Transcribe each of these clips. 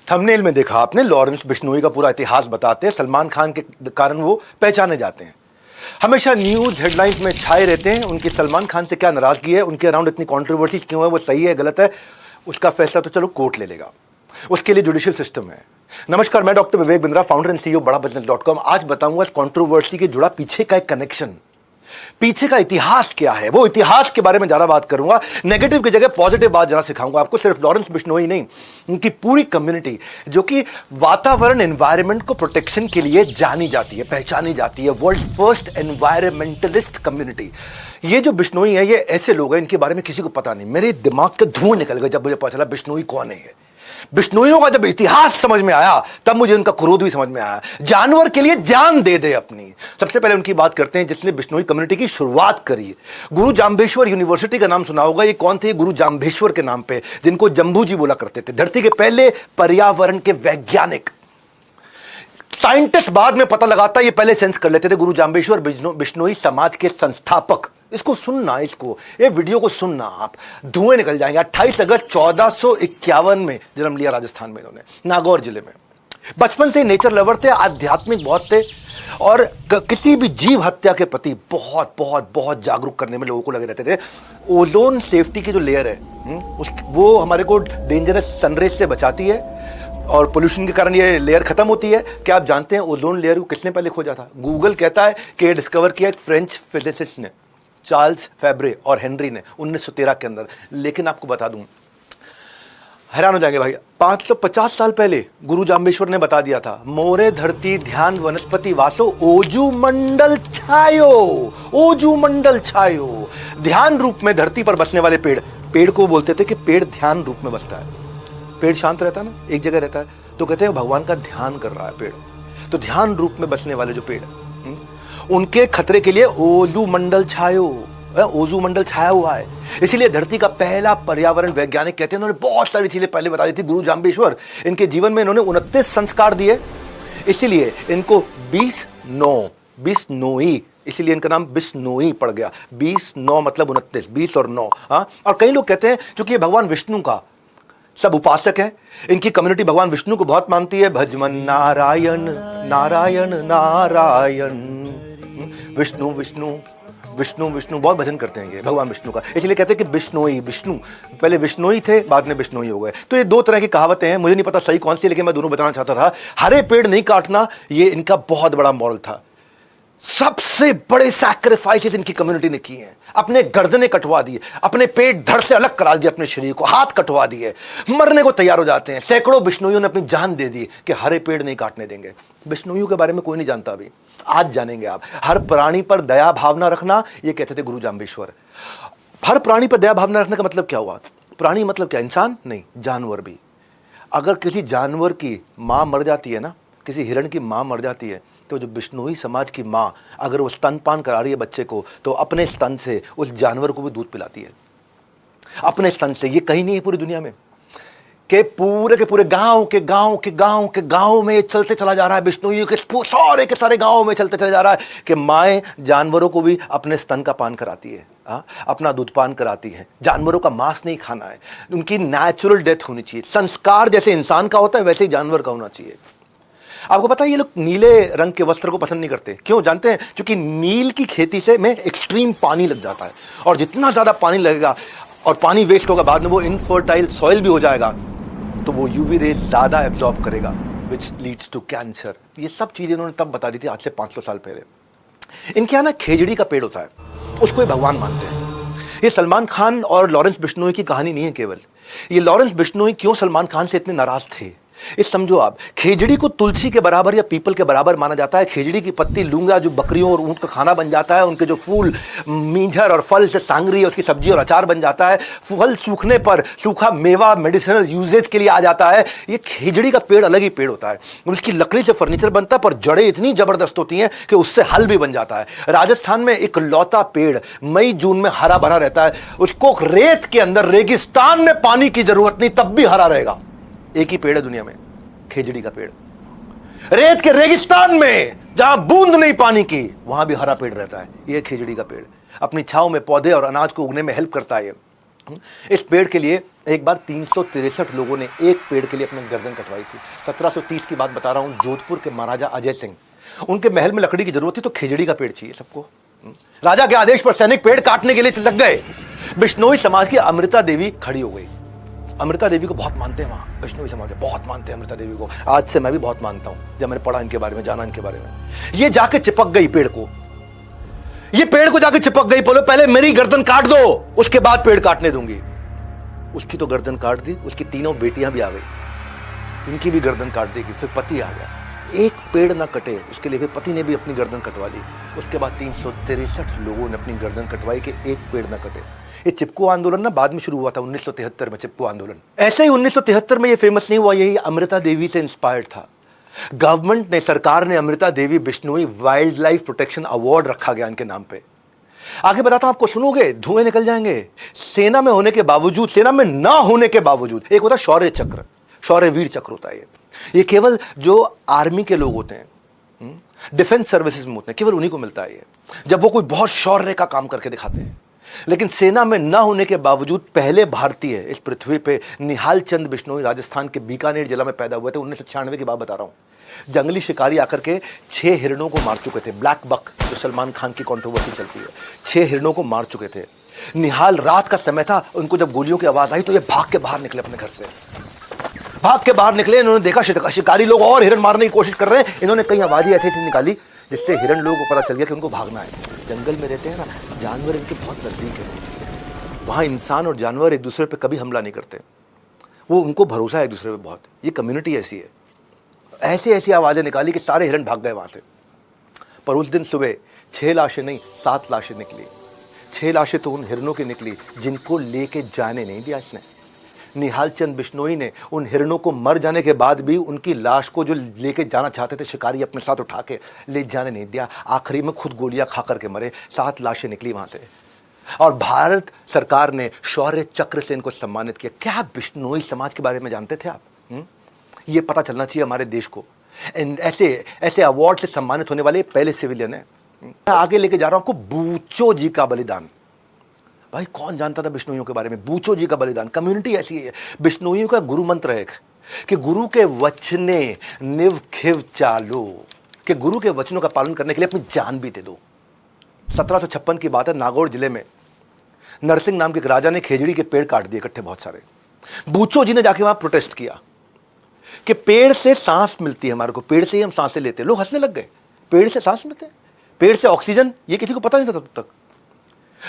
Thumbnail में देखा आपने, लॉरेंस बिश्नोई का पूरा इतिहास बताते हैं। सलमान खान के कारण वो पहचाने जाते हैं, हमेशा न्यूज हेडलाइंस में छाए रहते हैं। उनकी सलमान खान से क्या नाराजगी है, उनके अराउंड इतनी कंट्रोवर्सी क्यों है, वो सही है गलत है, उसका फैसला तो चलो कोर्ट ले लेगा, उसके लिए जुडिशियल सिस्टम है। नमस्कार, मैं doctor Vivek Bindra, founder and CEO बड़ाबिजनेस.com। आज बताऊंगा इस कंट्रोवर्सी के जुड़ा पीछे का एक कनेक्शन, पीछे का इतिहास क्या है, वो इतिहास के बारे में ज्यादा बात करूंगा। नेगेटिव की जगह पॉजिटिव बात जरा सिखाऊंगा आपको। सिर्फ लॉरेंस बिश्नोई नहीं, उनकी पूरी कम्युनिटी जो कि वातावरण एनवायरनमेंट को प्रोटेक्शन के लिए जानी जाती है, पहचानी जाती है, वर्ल्ड फर्स्ट एनवायरमेंटलिस्ट कम्युनिटी। ये जो बिश्नोई है, ये ऐसे लोग हैं इनके बारे में किसी को पता नहीं। मेरे दिमाग के धुआं निकल गए जब मुझे पता चला बिश्नोई कौन है। बिश्नोइयों का जब इतिहास समझ में आया तब मुझे उनका क्रोध भी समझ में आया। जानवर के लिए जान दे दे अपनी। सबसे पहले उनकी बात करते हैं जिसने बिश्नोई कम्युनिटी की शुरुआत करी। गुरु जाम्बेश्वर यूनिवर्सिटी का नाम सुना होगा। ये कौन थे? गुरु जाम्बेश्वर के नाम पे, जिनको जम्बू जी बोला करते थे, धरती के पहले पर्यावरण के वैज्ञानिक। साइंटिस्ट बाद में पता लगाता, ये पहले सेंस कर लेते थे। गुरु जाम्बेश्वर बिश्नोई समाज के संस्थापक। इसको सुनना, ये वीडियो को सुनना, आप धुएं निकल जाएंगे। 28 अगस्त 1451 में जन्म लिया राजस्थान में इन्होंने, नागौर जिले में। बचपन से नेचर लवर थे, आध्यात्मिक बहुत थे और किसी भी जीव हत्या के प्रति बहुत बहुत बहुत जागरूक करने में लोगों को लगे रहते थे। ओजोन सेफ्टी की जो लेयर है वो हमारे को डेंजरस सनरेज से बचाती है और पोल्यूशन के कारण ये लेयर खत्म होती है। क्या आप जानते हैं ओजोन लेयर को किसने पहले खोजा था? गूगल कहता है कि डिस्कवर किया एक फ्रेंच फिजिसिस्ट ने, चार्ल्स फेब्रे और हेनरी ने 1913 के अंदर। लेकिन आपको बता दूं, हैरान हो जाएंगे भाई, 550 साल पहले गुरु जाम्बेश्वर ने बता दिया था, मोरे धरती ध्यान वनस्पति वासो ओजू मंडल छायो। ओजू मंडल छायो, ध्यान रूप में धरती पर बसने वाले पेड़ को बोलते थे कि पेड़ ध्यान रूप में बसता है। पेड़ शांत रहता है ना, एक जगह रहता है, तो कहते हैं भगवान का ध्यान कर रहा है पेड़। तो ध्यान रूप में बसने वाले जो पेड़, उनके खतरे के लिए ओजू मंडल छायो, ओजू मंडल छाया हुआ है। इसीलिए धरती का पहला पर्यावरण वैज्ञानिक कहते हैं। उन्होंने बहुत सारी चीजें पहले बता दी थी गुरु जाम्बेश्वर। इनके जीवन में इन्होंने 29 संस्कार दिए, इसीलिए इनको बिश्नोई, इसीलिए इनका नाम बिश्नोई पड़ गया। 20-9 मतलब 29, 20 और 9। और कई लोग कहते हैं क्योंकि ये भगवान विष्णु का सब उपासक है, इनकी कम्युनिटी भगवान विष्णु को बहुत मानती है। भजमन नारायण नारायण नारायण, विष्णु विष्णु विष्णु विष्णु, बहुत भजन करते हैं ये भगवान विष्णु का। इसलिए कहते हैं कि बिश्नोई, विष्णु पहले विष्णोई थे, बाद में बिश्नोई हो गए। तो ये दो तरह की कहावतें हैं, मुझे नहीं पता सही कौन सी, लेकिन मैं दोनों बताना चाहता था। हरे पेड़ नहीं काटना, ये इनका बहुत बड़ा मॉरल था। सबसे बड़े सैक्रिफाइसेस इनकी कम्युनिटी ने किए हैं। अपने गर्दनें कटवा दिए, अपने पेट धड़ से अलग करा दिया, अपने शरीर को हाथ कटवा दिए, मरने को तैयार हो जाते हैं। सैकड़ों बिश्नोइयों ने अपनी जान दे दी कि हरे पेड़ नहीं काटने देंगे। बिश्नोइयों के बारे में कोई नहीं जानता अभी, आज जानेंगे आप। हर प्राणी पर दया भावना रखना, ये कहते थे गुरु जाम्बेश्वर। हर प्राणी पर दया भावना रखने का मतलब क्या हुआ? प्राणी मतलब क्या? इंसान नहीं, जानवर भी। अगर किसी जानवर की मां मर जाती है ना, किसी हिरण की मां मर जाती है, तो जो बिश्नोई समाज की माँ अगर वो स्तनपान करा रही है बच्चे को, तो अपने स्तन से उस जानवर को भी दूध पिलाती है, अपने स्तन से। ये कहीं नहीं है पूरी दुनिया में कि पूरे गांव में चलते चला जा रहा है। बिश्नोई के सारे के सारे गांव में चलते चला जा रहा है कि माएँ जानवरों को भी अपने स्तन का पान कराती है, अपना दूध पान कराती है। जानवरों का मांस नहीं खाना है, उनकी नेचुरल डेथ होनी चाहिए। संस्कार जैसे इंसान का होता है वैसे ही जानवर का होना चाहिए। आपको पता है ये लोग नीले रंग के वस्त्र को पसंद नहीं करते, क्यों जानते हैं? क्योंकि नील की खेती से में एक्सट्रीम पानी लग जाता है, और जितना ज्यादा पानी लगेगा और पानी वेस्ट होगा, बाद में वो इनफर्टाइल सॉइल भी हो जाएगा, तो वो यूवी रेज ज्यादा एब्जॉर्ब करेगा, विच लीड्स टू कैंसर। ये सब चीजें इन्होंने तब बता दी थी, आज से 500 साल पहले। इनके यहाँ ना खेजड़ी का पेड़ होता है, उसको ये भगवान मानते हैं। ये सलमान खान और लॉरेंस बिश्नोई की कहानी नहीं है केवल। ये लॉरेंस बिश्नोई क्यों सलमान खान से इतने नाराज थे, इस समझो आप। खेजड़ी को तुलसी के बराबर या पीपल के बराबर माना जाता है। खेजड़ी की पत्ती लूंगा जो बकरियों और ऊंट का खाना बन जाता है, उनके जो फूल मींझर और फल से सांगरी है, उसकी सब्जी और अचार बन जाता है। फल सूखने पर सूखा मेवा मेडिसिनल यूजेज के लिए आ जाता है। ये खेजड़ी का पेड़ अलग ही पेड़ होता है। उसकी लकड़ी से फर्नीचर बनता है, पर जड़ें इतनी जबरदस्त होती हैं कि उससे हल भी बन जाता है। राजस्थान में एक लौता पेड़ मई जून में हरा भरा रहता है। उसको रेत के अंदर रेगिस्तान में पानी की जरूरत नहीं, तब भी हरा रहेगा। एक ही पेड़ है दुनिया में, खेजड़ी का पेड़। रेत के रेगिस्तान में जहां बूंद नहीं पानी की, वहां भी हरा पेड़ रहता है। यह खेजड़ी का पेड़ अपनी छांव में पौधे और अनाज को उगने में हेल्प करता है। इस पेड़ के लिए एक बार 363 लोगों ने एक पेड़ के लिए अपनी गर्दन कटवाई थी। 1730 की बात बता रहा हूं। जोधपुर के महाराजा अजय सिंह, उनके महल में लकड़ी की जरूरत थी तो खिजड़ी का पेड़ चाहिए सबको। राजा के आदेश पर सैनिक पेड़ काटने के लिए लग गए। बिश्नोई समाज की अमृता देवी खड़ी हो गई। अमृता देवी को बहुत मानते हैं वहां, बिश्नोई समाज बहुत मानते हैं अमृता देवी को। आज से मैं भी बहुत मानता हूं, जब मैंने पढ़ा इनके बारे में, जाना इनके बारे में। ये जाके चिपक गई पेड़ को, ये पेड़ को जाके चिपक गई। बोलो पहले मेरी गर्दन काट दो, उसके बाद पेड़ काटने दूंगी। उसकी तो गर्दन काट दी, उसकी तीनों बेटियां भी आ गई, इनकी भी गर्दन काट देगी। फिर पति आ गया, एक पेड़ ना कटे उसके लिए फिर पति ने भी अपनी गर्दन कटवा ली। उसके बाद 363 लोगों ने अपनी गर्दन कटवाई कि एक पेड़ ना कटे। ये चिपको आंदोलन ना बाद में शुरू हुआ था 1973 में, चिपको आंदोलन। ऐसे ही 1973 में ये फेमस नहीं हुआ, यही अमृता देवी से इंस्पायर्ड था। गवर्नमेंट ने, सरकार ने Amrita Devi Bishnoi wildlife protection award रखा गया इनके नाम पे। आगे बताता हूं आपको, सुनोगे धुएं निकल जाएंगे। सेना में होने के बावजूद, सेना में ना होने के बावजूद, एक होता शौर्य चक्र, शौर्य वीर चक्र होता है ये केवल जो आर्मी के लोग होते हैं, डिफेंस सर्विसेज में होते हैं, केवल उन्हीं को मिलता है ये, जब वो कोई बहुत शौर्य का काम करके दिखाते हैं। लेकिन सेना में ना होने के बावजूद पहले भारतीय इस पृथ्वी पे निहाल चंद बिश्नोई राजस्थान के बीकानेर जिला में पैदा हुए थे। 1996 की बात बता रहा हूं। जंगली शिकारी आकर के 6 हिरणों को मार चुके थे। ब्लैक बक, जो सलमान खान की कंट्रोवर्सी चलती है, 6 हिरणों को मार चुके थे। निहाल, रात का समय था, उनको जब गोलियों की आवाज आई तो ये भाग के बाहर निकले अपने घर से, भाग के बाहर निकले। इन्होंने देखा शिकारी लोग और हिरण मारने की कोशिश कर रहे हैं। इन्होंने कई आवाजें ऐसी निकाली जिससे हिरण लोगों को पता चल गया कि उनको भागना है। जंगल में रहते हैं ना, जानवर इनके बहुत नजदीक है। वहां इंसान और जानवर एक दूसरे पे कभी हमला नहीं करते, वो उनको भरोसा है एक दूसरे पे बहुत। ये कम्युनिटी ऐसी है। ऐसी ऐसी आवाजें निकाली कि सारे हिरण भाग गए वहां से। पर उस दिन सुबह 6 लाशें नहीं, 7 लाशें निकली। 6 लाशें तो उन हिरणों की निकली जिनको लेके जाने नहीं दिया इसने। निहाल चंद बिश्नोई ने उन हिरणों को मर जाने के बाद भी उनकी लाश को जो लेके जाना चाहते थे शिकारी, अपने साथ उठा के ले जाने नहीं दिया। आखिरी में खुद गोलियां खा करके मरे। 7 लाशें निकली वहां से। और भारत सरकार ने शौर्य चक्र से इनको सम्मानित किया। क्या बिश्नोई समाज के बारे में जानते थे आप? ये पता चलना चाहिए हमारे देश को। ऐसे ऐसे अवार्ड से सम्मानित होने वाले पहले सिविलियन है। मैं आगे लेके जा रहा हूं आपको, बूचो जी का बलिदान। भाई कौन जानता था बिश्नोइयों के बारे में? बूचो जी का बलिदान। कम्युनिटी ऐसी है। बिश्नोइयों का गुरु मंत्र है कि गुरु के वचने निव खिव चालो, कि गुरु के वचनों का पालन करने के लिए अपनी जान भी दे दो। 1756 की बात है, नागौर जिले में नरसिंह नाम के एक राजा ने खेजड़ी के पेड़ काट दिए इकट्ठे बहुत सारे। बूचो जी ने जाके वहां प्रोटेस्ट किया कि पेड़ से सांस मिलती है हमारे को, पेड़ से ही हम सांसें लेते हैं। लोग हंसने लग गए, पेड़ से सांस मिलते हैं, पेड़ से ऑक्सीजन, ये किसी को पता नहीं था तब तक।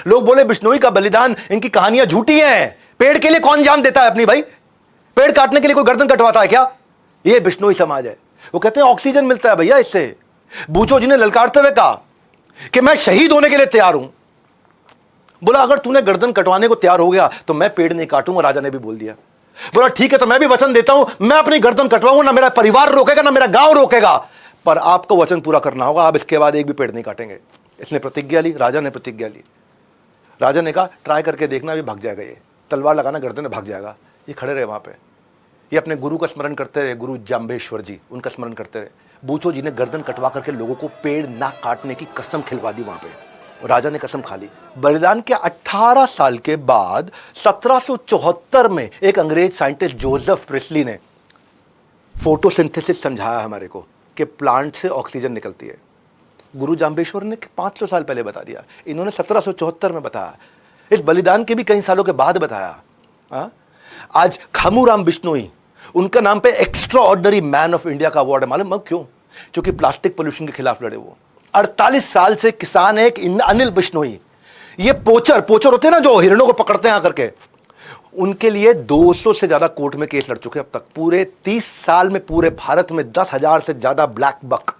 लोग बोले बिश्नोई का बलिदान, इनकी कहानियां झूठी हैं। पेड़ के लिए कौन जान देता है अपनी? भाई पेड़ काटने के लिए कोई गर्दन कटवाता है क्या? ये बिश्नोई समाज है। वो कहते हैं ऑक्सीजन मिलता है भैया इससे। बूचो जी ने ललकारते हुए कहा कि मैं शहीद होने के लिए तैयार हूं। बोला अगर तूने गर्दन कटवाने को तैयार हो गया तो मैं पेड़ नहीं काटूंगा। राजा ने भी बोल दिया। बोला ठीक है, तो मैं भी वचन देता हूं, मैं अपनी गर्दन कटवाऊंगा, ना मेरा परिवार रोकेगा ना मेरा गांव रोकेगा, पर आपको वचन पूरा करना होगा, आप इसके बाद एक भी पेड़ नहीं काटेंगे। इसने प्रतिज्ञा ली, राजा ने प्रतिज्ञा ली। राजा ने कहा ट्राई करके देखना, भी भाग जाएगा, ये तलवार लगाना गर्दन में भाग जाएगा। ये खड़े रहे वहां पे, ये अपने गुरु का स्मरण करते रहे, गुरु जाम्बेश्वर जी, उनका स्मरण करते रहे। बूचो जी ने गर्दन कटवा करके लोगों को पेड़ ना काटने की कसम खिलवा दी वहां पे, और राजा ने कसम खा ली। बलिदान के 18 साल के बाद 1774 में एक अंग्रेज साइंटिस्ट जोसेफ प्रिस्ली ने फोटोसिंथेसिस समझाया हमारे को कि प्लांट से ऑक्सीजन निकलती है। गुरु जाम्बेश्वर ने 500 साल पहले बता दिया, इन्होंने 1774 में बताया। इस बलिदान के भी कई सालों के बाद बताया। आज खामूराम बिश्नोई, उनका नाम पे extra ordinary man of India का अवार्ड है। मालूम क्यों? क्योंकि प्लास्टिक पोल्यूशन के खिलाफ लड़े वो। 48 साल से किसान है। अनिल बिश्नोई, ये पोचर होते हैं ना जो हिरणों को पकड़ते हैं आकर के, उनके लिए 200 से ज्यादा कोर्ट में केस लड़ चुके हैं अब तक। पूरे 30 साल में पूरे भारत में 10,000 से ज्यादा ब्लैक बक,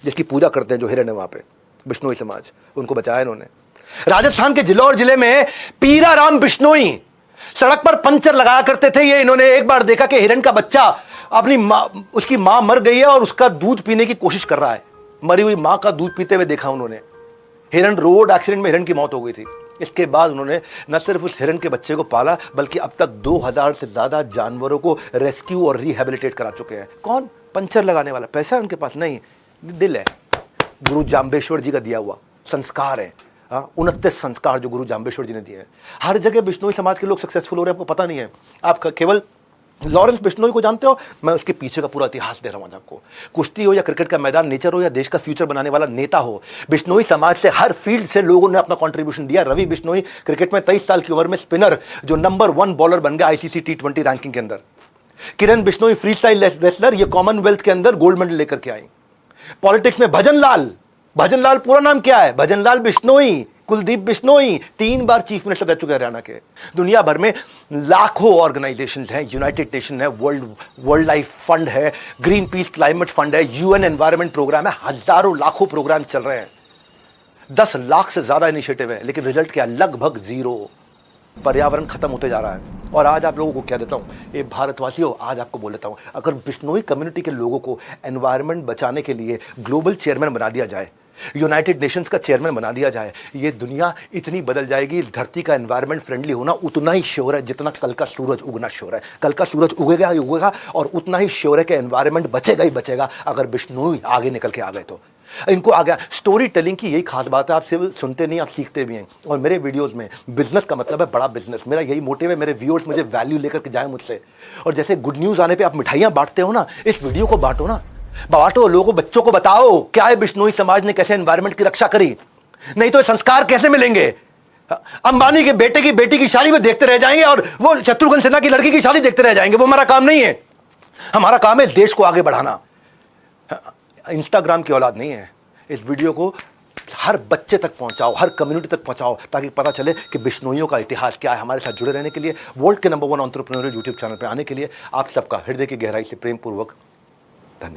जिसकी पूजा करते हैं जो हिरण है वहां पे, बिश्नोई समाज, उनको बचाया इन्होंने। राजस्थान के जिलौर जिले में पीराराम बिश्नोई सड़क पर पंचर लगाया करते थे। ये इन्होंने एक बार देखा कि हिरण का बच्चा अपनी माँ, उसकी मां मर गई है और उसका दूध पीने की कोशिश कर रहा है। मरी हुई मां का दूध पीते हुए देखा उन्होंने। हिरण, रोड एक्सीडेंट में हिरण की मौत हो गई थी। इसके बाद उन्होंने न सिर्फ उस हिरण के बच्चे को पाला, बल्कि अब तक 2000 से ज्यादा जानवरों को रेस्क्यू और रिहेबिलिटेट करा चुके हैं। कौन? पंचर लगाने वाला। पैसा है उनके पास नहीं, दिल है। गुरु जाम्बेश्वर जी का दिया हुआ संस्कार है। 29 संस्कार जो गुरु जाम्बेश्वर जी ने दिए हैं। हर जगह बिश्नोई समाज के लोग सक्सेसफुल हो रहे हैं, आपको पता नहीं है। आप केवल लॉरेंस बिश्नोई को जानते हो, मैं उसके पीछे का पूरा इतिहास दे रहा हूं आज आपको। कुश्ती हो या क्रिकेट का मैदान, नेचर हो या देश का फ्यूचर बनाने वाला नेता हो, बिश्नोई समाज से हर फील्ड से लोगों ने अपना कंट्रीब्यूशन दिया। रवि बिश्नोई क्रिकेट में 23 साल की उम्र में स्पिनर जो नंबर 1 बॉलर बन गया आईसीसी T20 रैंकिंग के अंदर। किरण बिश्नोई फ्री स्टाइल रेसलर, ये कॉमनवेल्थ के अंदर गोल्ड मेडल लेकर के आई। पॉलिटिक्स में भजन लाल पूरा नाम क्या है? भजन लाल बिश्नोई, कुलदीप बिश्नोई 3 बार चीफ मिनिस्टर रह चुके हैं हरियाणा के। दुनिया भर में लाखों ऑर्गेनाइजेशंस हैं, यूनाइटेड नेशन है, वर्ल्ड लाइफ फंड है, ग्रीन पीस क्लाइमेट फंड है, यूएन एनवायरनमेंट प्रोग्राम है, हजारों लाखों प्रोग्राम चल रहे हैं, 10 लाख से ज्यादा इनिशिएटिव है, लेकिन रिजल्ट क्या? लगभग 0। पर्यावरण खत्म होते जा रहा है। और आज आप लोगों को क्या देता हूं, ये भारतवासियों, आज आपको बोल देता हूं, अगर बिश्नोई कम्युनिटी के लोगों को एनवायरनमेंट बचाने के लिए ग्लोबल चेयरमैन बना दिया जाए, यूनाइटेड नेशंस का चेयरमैन बना दिया जाए, ये दुनिया इतनी बदल जाएगी। धरती का एनवायरनमेंट फ्रेंडली होना उतना ही श्योर है जितना कल का सूरज उगना श्योर है। कल का सूरज उगेगा ही उगेगा, और उतना ही श्योर है कि एनवायरनमेंट बचेगा ही बचेगा अगर बिश्नोई आगे निकल के आ गए तो। इनको आ गया। स्टोरी टेलिंग की यही खास बात है, आप सिर्फ सुनते नहीं, आप सीखते भी हैं। और मेरे वीडियोस में बिजनेस का मतलब है बड़ा बिजनेस, मेरा यही मोटिव है, मेरे व्यूअर्स मुझे वैल्यू लेकर के जाए मुझसे। और जैसे गुड न्यूज़ आने पे आप मिठाइयाँ बांटते हो ना, इस वीडियो को बांटो ना, बांटो, लोगों बच्चों को बताओ क्या है बिश्नोई समाज ने कैसे एनवायरनमेंट की रक्षा करी। नहीं तो संस्कार कैसे मिलेंगे? अंबानी के बेटे की बेटी की शादी में देखते रह जाएंगे और वो शत्रुघ्न सिन्हा की लड़की की शादी देखते रह जाएंगे। वो हमारा काम नहीं है। हमारा काम है देश को आगे बढ़ाना। इंस्टाग्राम की औलाद नहीं है। इस वीडियो को हर बच्चे तक पहुंचाओ, हर कम्युनिटी तक पहुंचाओ, ताकि पता चले कि बिश्नोइयों का इतिहास क्या है। हमारे साथ जुड़े रहने के लिए, वर्ल्ड के नंबर 1 एंटरप्रेन्योर यूट्यूब चैनल पर आने के लिए आप सबका हृदय की गहराई से प्रेम पूर्वक